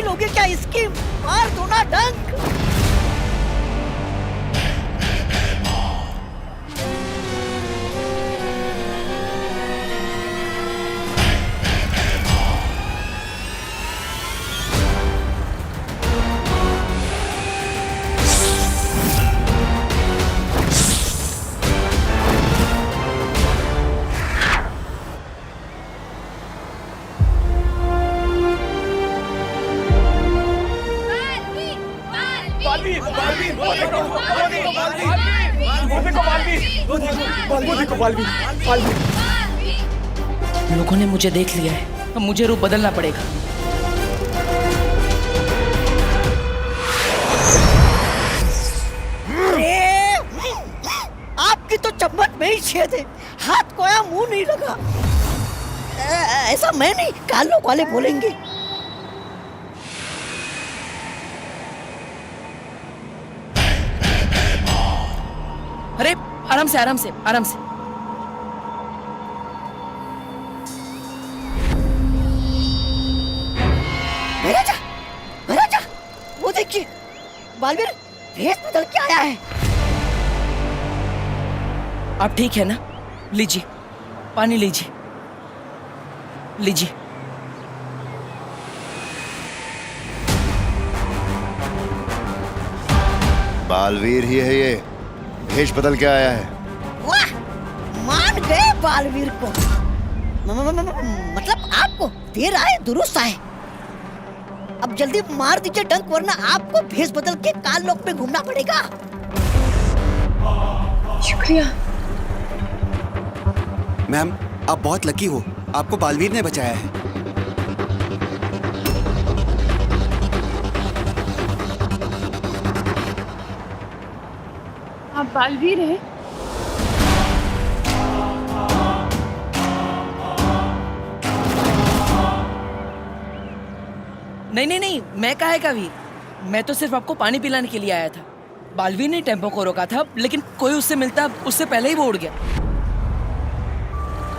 नहीं लोगे क्या इसकी? मार दो ना डंक। लोगों ने मुझे देख लिया है, अब मुझे रूप बदलना पड़ेगा। अरे आपकी तो चम्मच में ही छेद है, हाथ कोया मुंह नहीं लगा। ऐसा मैं नहीं, कालों वाले बोलेंगे। अरे आराम से आराम से आराम से। महाराजा, वो देखिए बालवीर भेष बदल के आया है। आप ठीक है ना? लीजिए पानी, लीजिए लीजिए। बालवीर ही है ये, भेष बदल के आया है। वाह, मान गए बालवीर को। मतलब आपको देर आए दुरुस्त आए। अब जल्दी मार दीजिए डंक, वरना आपको भेष बदल के काल लोक में घूमना पड़ेगा। शुक्रिया मैम, आप बहुत लकी हो, आपको बालवीर ने बचाया है। आप बालवीर हैं? नहीं नहीं नहीं, मैं काहे का वीर? मैं तो सिर्फ आपको पानी पिलाने के लिए आया था। बालवीर ने टेम्पो को रोका था, लेकिन कोई उससे मिलता, उससे पहले ही वो उड़ गया।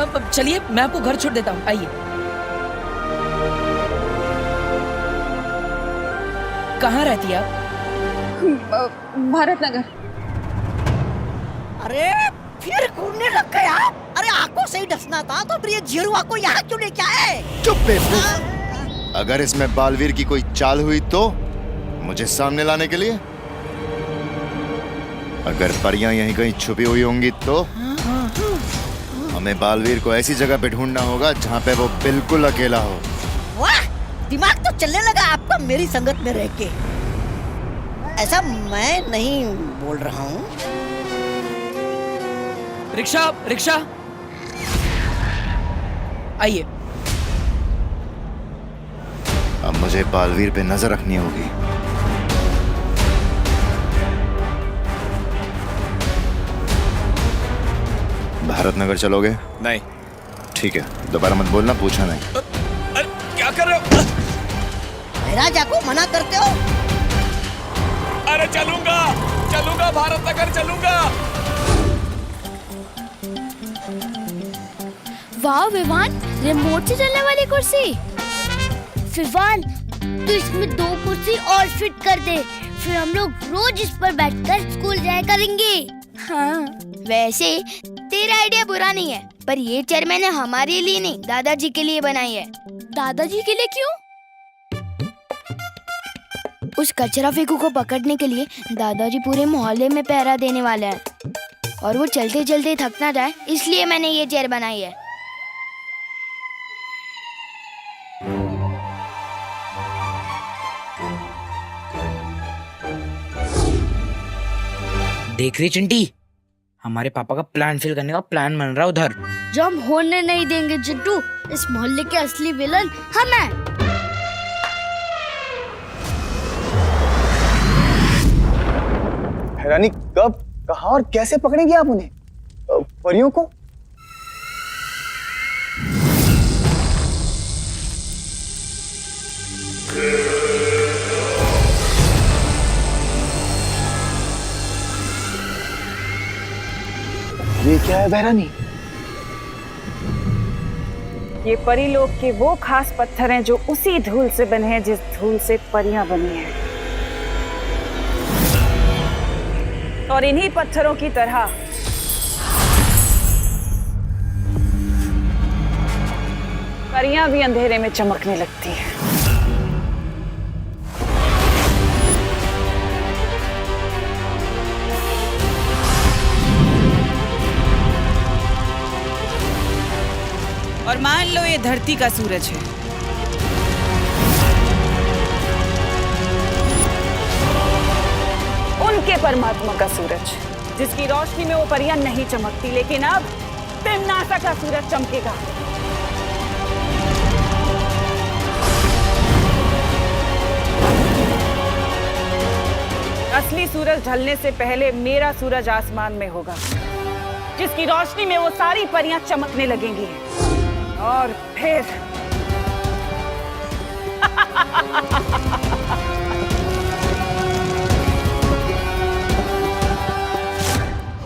अब चलिए मैं आपको घर छोड़ देता हूँ, आइए। कहाँ रहती है आप? भारत नगर। अरे फिर घूमने लग गए आप? अरे आंखों से ही डसना था तो फिर ये जिरुआ को यहाँ क्यों लेके आए? चुप बेवकूफ। अगर इसमें बालवीर की कोई चाल हुई तो मुझे सामने लाने के लिए? अगर परियां यहीं कहीं छुपी हुई होंगी तो हमें बालवीर को ऐसी जगह पे ढूंढना होगा जहाँ पे वो बिल्कुल अकेला हो। वाह, दिमाग तो चलने लगा आपका मेरी संगत में रह के। ऐसा मैं नहीं बोल रहा हूँ। रिक्शा रिक्शा, आइए। अब मुझे बालवीर पे नजर रखनी होगी। भारत नगर चलोगे? नहीं। ठीक है, दोबारा मत बोलना, पूछा नहीं। अरे क्या कर रहे हो? महाराजा को मना करते हो? अरे चलूंगा चलूंगा, भारत नगर चलूंगा। वाह विवान, रिमोट से चलने वाली कुर्सी। विवान, तू इसमें 2 कुर्सी और फिट कर दे, फिर हम लोग रोज इस पर बैठकर स्कूल जाया करेंगे। हाँ, वैसे तेरा आइडिया बुरा नहीं है, पर ये चेयर मैंने हमारे लिए नहीं, दादाजी के लिए बनाई है। दादाजी के लिए क्यों? उस कचरा फेंकू को पकड़ने के लिए दादाजी पूरे मोहल्ले में पहरा देने वाले हैं, और वो चलते चलते थक ना जाए, इसलिए मैंने ये चेयर बनाई है। देख रही चिंटी, हमारे पापा का प्लान फेल करने का प्लान बन रहा उधर। जो हम होने नहीं देंगे चिट्टू, इस मोहल्ले के असली विलन हम हैं। हैरानी, कब, कहाँ और कैसे पकड़ेंगे आप उन्हें, परियों को? ये क्या है बहरानी? ये परीलोक के वो खास पत्थर हैं जो उसी धूल से बने हैं जिस धूल से परियां बनी हैं। और इन्हीं पत्थरों की तरह परियां भी अंधेरे में चमकने लगती हैं। और मान लो ये धरती का सूरज है। उनके परमात्मा का सूरज, जिसकी रोशनी में वो परियां नहीं चमकती, लेकिन अब तिम्नासा का सूरज चमकेगा। असली सूरज ढलने से पहले मेरा सूरज आसमान में होगा, जिसकी रोशनी में वो सारी परियां चमकने लगेंगी। और फिर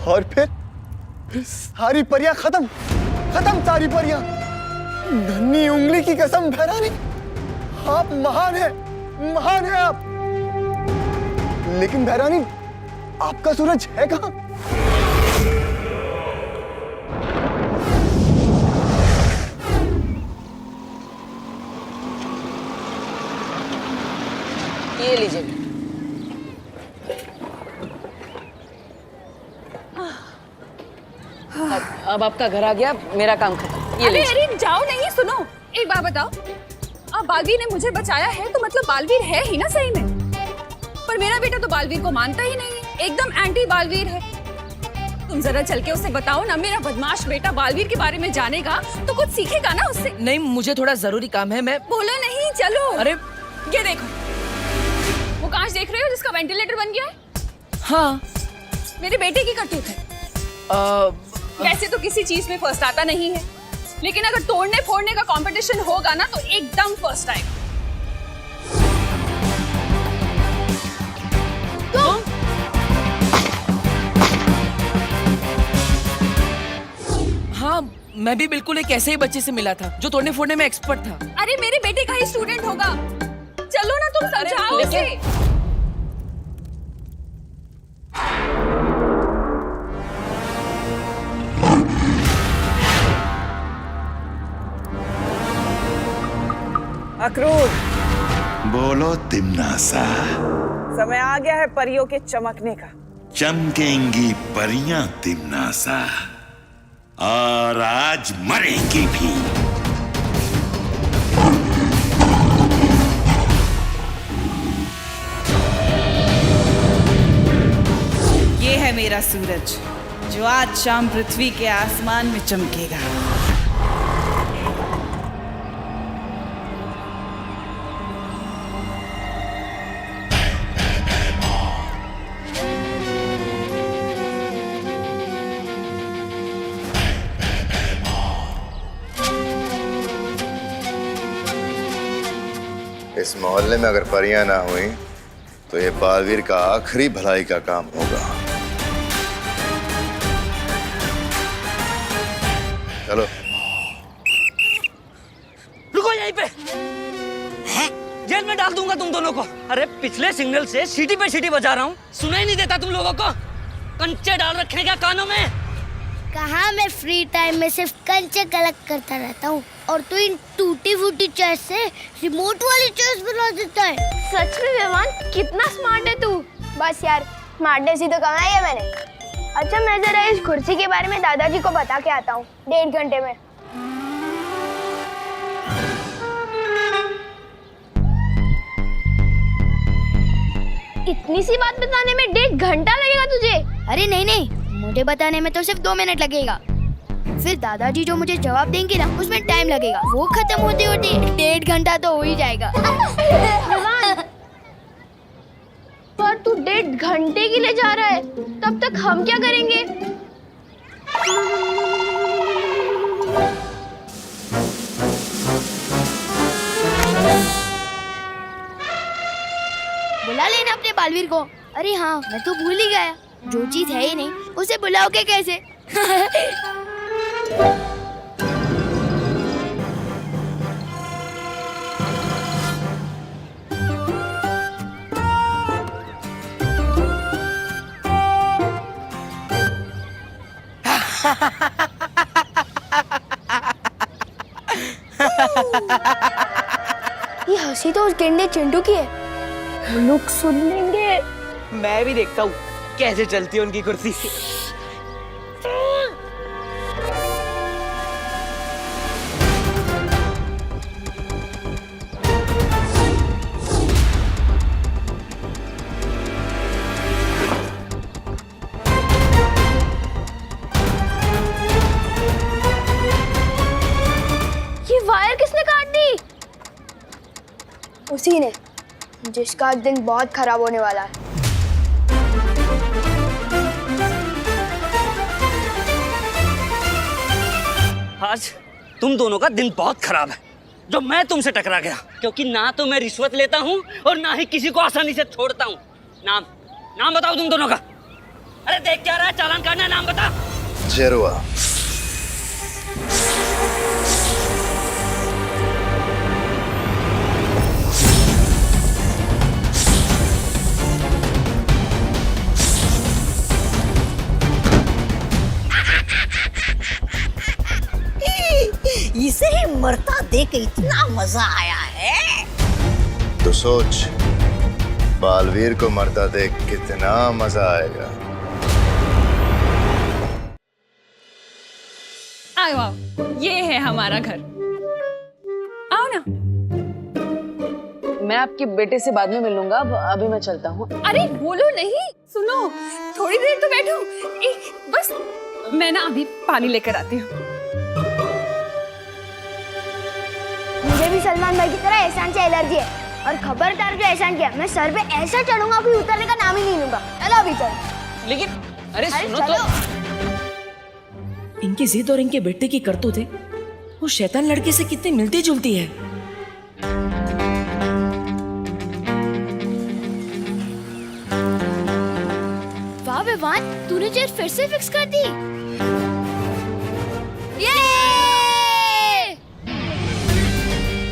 और फिर सारी परियां खत्म सारी परियां। नन्ही उंगली की कसम भैरानी, आप महान है आप। लेकिन भैरानी, आपका सूरज है कहां? ये लीजिए। अब आपका घर आ गया, मेरा काम खत्म। ये लीजिए। अरे जाओ नहीं, सुनो एक बात बताओ। अब बालवीर ने मुझे बचाया है तो मतलब बालवीर है ही ना सही में। पर मेरा बेटा तो बालवीर को मानता ही नहीं है, एकदम एंटी बालवीर है। तुम जरा चल के उसे बताओ ना, मेरा बदमाश बेटा बालवीर के बारे में जानेगा तो कुछ सीखेगा ना उससे। नहीं, मुझे थोड़ा जरूरी काम है। मैं बोलो नहीं, चलो। अरे ये देखो, वो कांच देख रहे हो जिसका वेंटिलेटर बन गया है? हाँ, मेरे बेटे की करतूत है। वैसे तो किसी चीज में फर्स्ट आता नहीं है, लेकिन अगर तोड़ने फोड़ने का कंपटीशन होगा ना तो एकदम फर्स्ट आएगा। हाँ, मैं भी बिल्कुल एक ऐसे ही बच्चे से मिला था जो तोड़ने फोड़ने में एक्सपर्ट था। अरे मेरे बेटे का ही स्टूडेंट होगा। चलो ना, तुम समझाओ उसे। अक्रूर, बोलो तिम्नासा। समय आ गया है परियों के चमकने का। चमकेंगी परियां तिम्नासा, और आज मरेंगी भी। ये है मेरा सूरज, जो आज शाम पृथ्वी के आसमान में चमकेगा। इस मोहल्ले में अगर परियां ना हुई तो ये बालवीर का आखिरी भलाई का काम होगा। चलो। रुको यहीं पे। जेल में डाल दूंगा तुम दोनों को। अरे पिछले सिग्नल से सीटी पे सीटी बजा रहा हूँ, सुना ही नहीं देता तुम लोगों को। कंचे डाल रखे क्या कानों में? कहाँ, मैं फ्री टाइम में सिर्फ कंचे कलेक्ट करता रहता हूँ, और तू इन टूटी फूटी चेस से रिमोट वाली चेस बना देता है। सच में विवान, कितना स्मार्ट है तू। बस यार, स्मार्टनेस ही तो कमाई है मैंने। अच्छा, मैं जरा इस कुर्सी के बारे में दादाजी को बता के आता हूँ 1.5 घंटे में। इतनी सी बात बताने में 1.5 घंटा लगेगा तुझे? अरे नहीं, मुझे बताने में तो सिर्फ 2 मिनट लगेगा। फिर दादाजी जो मुझे जवाब देंगे ना, उसमें टाइम लगेगा। वो खत्म होते होते 1.5 घंटा तो हो ही जाएगा। पर तू 1.5 घंटे के लिए जा रहा है, तब तक हम क्या करेंगे? बुला लेना अपने बालवीर को। अरे हाँ, मैं तो भूल ही गया, जो चीज है ही नहीं उसे बुलाओगे कैसे? ये हंसी तो उस गेंडे चिंटू की है। वो लोग सुन लेंगे। मैं भी देखता हूँ कैसे चलती है उनकी कुर्सी। ये वायर किसने काट दी? उसी ने, जिसका दिन बहुत खराब होने वाला है। आज तुम दोनों का दिन बहुत खराब है जो मैं तुमसे टकरा गया, क्योंकि ना तो मैं रिश्वत लेता हूँ और ना ही किसी को आसानी से छोड़ता हूँ। नाम बताओ तुम दोनों का। अरे देख क्या रहा है, चालान काटना है, नाम बता। जेरुआ। इसे ही मरता देख इतना मजा आया है। तो सोच, बालवीर को मरता देख कितना मजा आएगा। आओ आओ, ये है हमारा घर। आओ ना। मैं आपके बेटे से बाद में मिलूंगा, अभी मैं चलता हूँ। अरे बोलो नहीं, सुनो, थोड़ी देर तो बैठो। बस मैं ना अभी पानी लेकर आती हूँ। मुझे भी सलमान भाई की तरह एहसान से एलर्जी है, और खबरदार जो एहसान किया, मैं सर पे ऐसा चढ़ूंगा कि उतरने का नाम ही नहीं लूंगा। चलो अभी चलो। लेकिन अरे सुनो तो, इनकी जिद और इनके बेटे की करतूत है वो शैतान लड़के से कितनी मिलती जुलती है। वाह विवान, तूने चेयर फिर से फिक्स कर दी।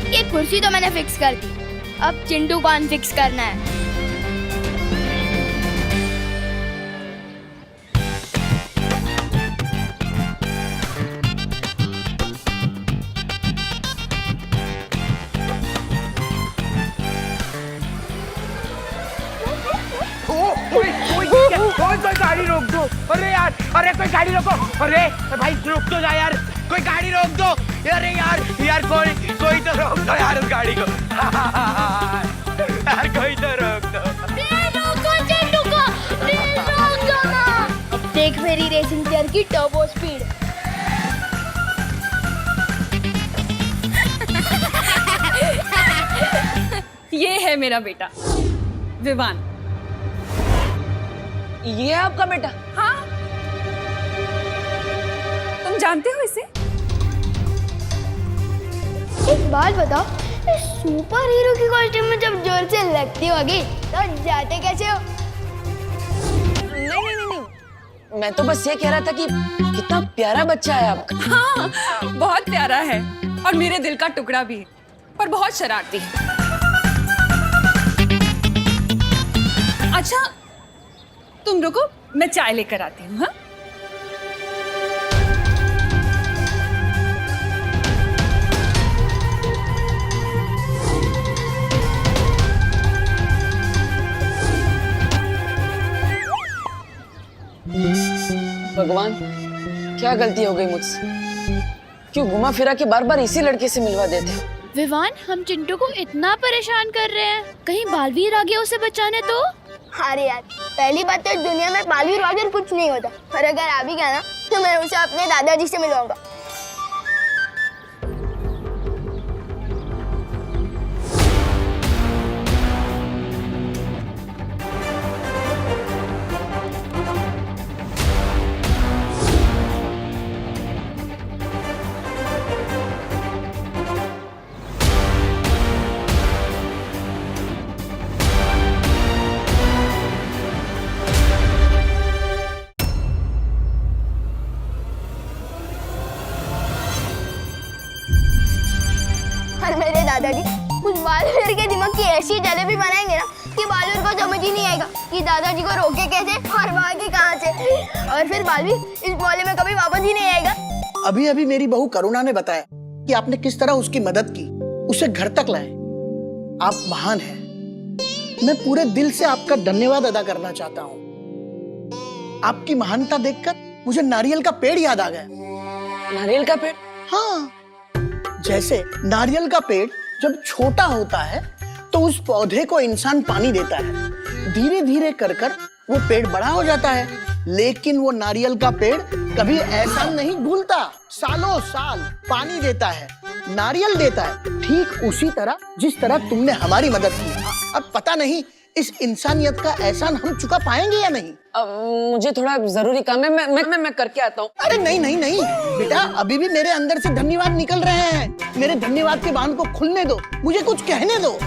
ये कुर्सी तो मैंने फिक्स कर दी, अब चिंटू को अनफिक्स करना है। कोई गाड़ी रोक दो। अरे यार, अरे कोई गाड़ी रोको। अरे भाई रोक तो जा यार, कोई गाड़ी रोक दो। अरे यार कोई तो रोक दो यार उस गाड़ी को। यार कोई तो रोक दो। अब देख मेरी रेसिंग चेयर की टर्बो स्पीड। ये है मेरा बेटा विवान। ये है आपका बेटा? हाँ, तुम जानते हो इसे? एक बात बताओ, सुपर हीरो की कॉस्ट्यूम में जब जोर से लगती होगी तो जाते कैसे हो? नहीं, मैं तो बस ये कह रहा था कि कितना प्यारा बच्चा है आपका। हाँ, बहुत प्यारा है और मेरे दिल का टुकड़ा भी है, पर बहुत शरारती है। अच्छा, तुम रुको, मैं चाय लेकर आती हूँ। हाँ? भगवान, क्या गलती हो गई मुझसे? क्यों घुमा फिरा के बार बार इसी लड़के से मिलवा देते हो? विवान, हम चिंटू को इतना परेशान कर रहे हैं, कहीं बालवीर आ गया उसे बचाने तो? अरे यार, पहली बात तो दुनिया में बालवीर वगैरह कुछ नहीं होता, और अगर आ भी गया ना तो मैं उसे अपने दादाजी से मिलवाऊंगा। और मेरे दादाजी उस बालवीर के दिमाग की ऐसी जलेबी बनाएंगे ना कि बालवीर को समझ ही नहीं आएगा कि दादाजी को रोके कैसे और भागे कहाँ से। और फिर बालवीर इस मोहल्ले में कभी वापस ही नहीं आएगा। अभी अभी मेरी बहू करुणा ने बताया कि आपने किस तरह उसकी मदद की, उसे घर तक लाए। आप महान हैं। मैं पूरे दिल से आपका धन्यवाद अदा करना चाहता हूँ। आपकी महानता देखकर मुझे नारियल का पेड़ याद आ गया। नारियल का पेड़? हाँ, जैसे नारियल का पेड़ जब छोटा होता है तो उस पौधे को इंसान पानी देता है, धीरे धीरे कर कर वो पेड़ बड़ा हो जाता है। लेकिन वो नारियल का पेड़ कभी ऐसा नहीं भूलता, सालों साल पानी देता है, नारियल देता है, ठीक उसी तरह जिस तरह तुमने हमारी मदद की। अब पता नहीं इस इंसानियत का एहसान हम चुका पाएंगे या नहीं। मुझे थोड़ा जरूरी काम है, मैं करके आता हूँ। अरे नहीं नहीं नहीं बेटा, अभी भी मेरे अंदर से धन्यवाद निकल रहे हैं। मेरे धन्यवाद के बांध को खुलने दो, मुझे कुछ कहने दो।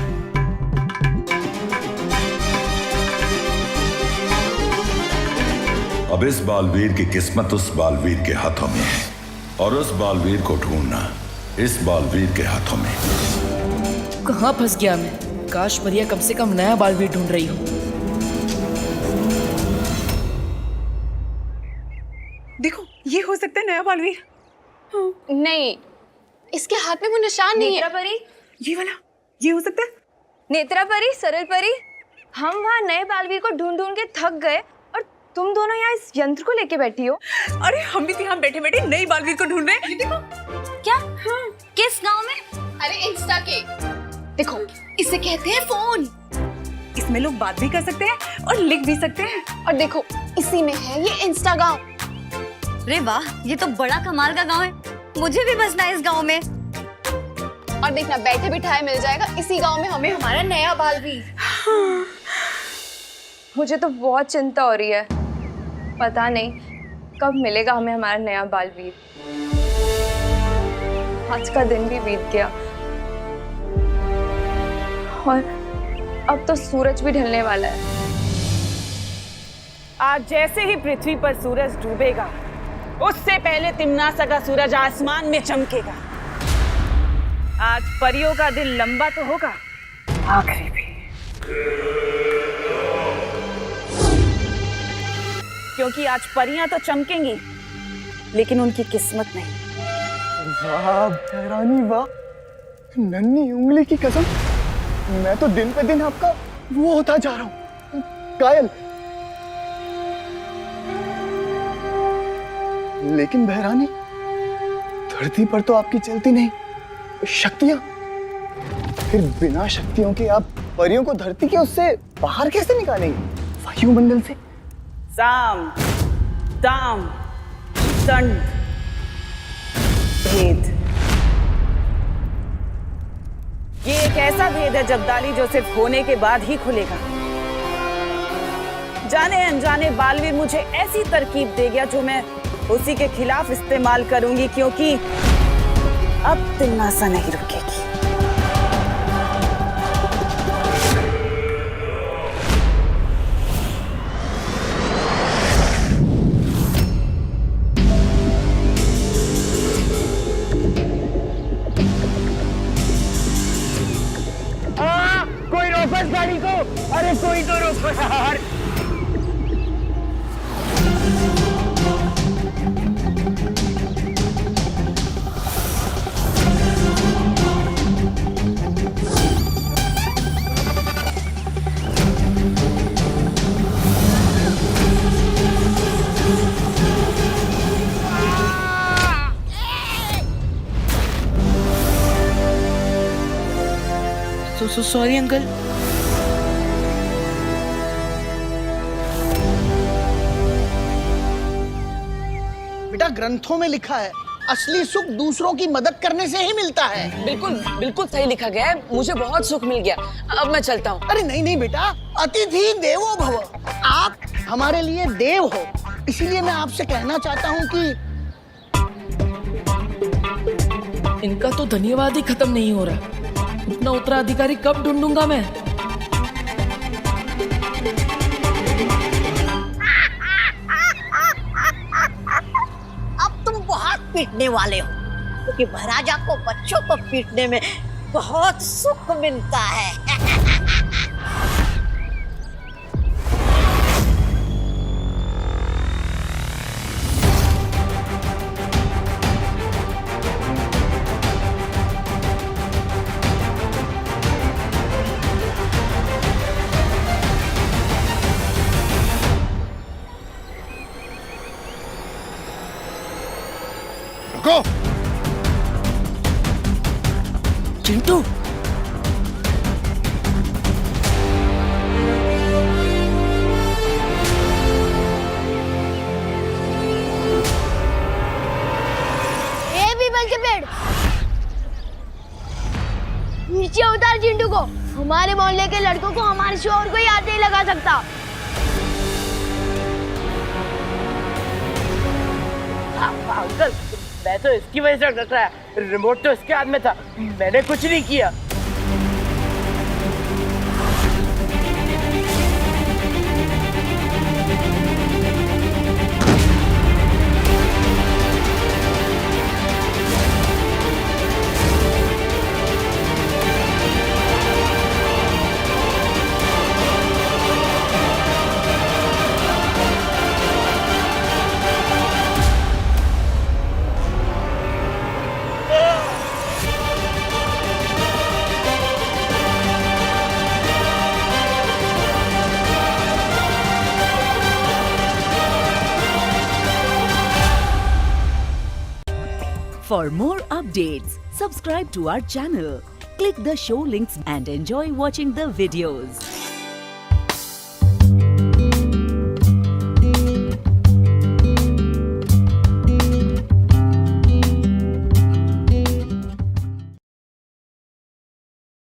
अब इस बालवीर की किस्मत उस बालवीर के हाथों में है और उस बालवीर को ढूंढना इस बालवीर के हाथों में। कहाँ फंस गया मैं? काश परिया कम से कम नया बालवीर ढूंढ रही हो। देखो, ये हो सकता है नया बालवीर। नहीं, इसके हाथ में वो निशान नहीं है। नेत्रा परी, ये वाला, ये हो सकता है। नेत्रा परी, सरल परी, हम वहाँ नए बालवीर को ढूंढ ढूंढ के थक गए और तुम दोनों यहाँ इस यंत्र को लेके बैठी हो। अरे हम भी यहाँ बैठे बैठे नई बालवीर को ढूंढ रहे हैं। देखो क्या? किस गांव में? अरे इंस्टा के। देखो, इसे कहते हैं फोन। इसमें लोग बात भी कर सकते हैं और लिख भी सकते हैं। और देखो, इसी में है ये इंस्टाग्राम। अरे वाह, ये तो बड़ा कमाल का गांव है। मुझे भी बसना है इस गांव में। और देखना, बैठे बिठाए मिल जाएगा इसी गांव में हमें हमारा नया बालवीर। मुझे तो बहुत चिंता हो रही है। पता नहीं कब मिलेगा हमें हमारा नया बालवीर। आज का दिन भी बीत गया और अब तो सूरज भी ढलने वाला है। आज जैसे ही पृथ्वी पर सूरज डूबेगा, उससे पहले तिम्नासा का सूरज आसमान में चमकेगा। आज परियों का दिन लंबा तो होगा, आखिरी भी। क्योंकि आज परियां तो चमकेंगी, लेकिन उनकी किस्मत नहीं। वाह भैरानी वाह, नन्ही उंगली की कसम, मैं तो दिन पे दिन आपका वो होता जा रहा हूँ, कायल। लेकिन भैरानी, धरती पर तो आपकी चलती नहीं शक्तियां, फिर बिना शक्तियों के आप परियों को धरती के उससे बाहर कैसे निकालेंगे, वायुमंडल से? साम, दाम, दंड, भेद। ये एक ऐसा भेद है जब्दाली जो सिर्फ होने के बाद ही खुलेगा। जाने अनजाने बालवीर मुझे ऐसी तरकीब दे गया जो मैं उसी के खिलाफ इस्तेमाल करूंगी, क्योंकि अब तिम्नासा नहीं रुकेगी। कोई रोको इस गाड़ी को। अरे कोई तो रोको यार। So sorry uncle. बेटा, ग्रंथों में लिखा है असली सुख दूसरों की मदद करने से ही मिलता है। बिल्कुल बिल्कुल सही लिखा गया है। मुझे बहुत सुख मिल गया। अब मैं चलता हूँ। अरे नहीं नहीं बेटा, अतिथि देवो भव, आप हमारे लिए देव हो, इसीलिए मैं आपसे कहना चाहता हूँ कि इनका तो धन्यवाद ही खत्म नहीं हो रहा। इतना उत्तराधिकारी कब ढूंढूंगा मैं? अब तुम बहुत पीटने वाले हो, क्योंकि महाराजा को बच्चों को पीटने में बहुत सुख मिलता है। गो। चिंटू, ए पीपल के पेड़, नीचे उतार चिंटू को। हमारे मोहल्ले के लड़कों को हमारे शोर को ही हाथ नहीं लगा सकता। अंकल, मैं तो इसकी वजह से डर रहा है। रिमोट तो इसके हाथ में था, मैंने कुछ नहीं किया। For more updates, subscribe to our channel, click the show links and enjoy watching the videos.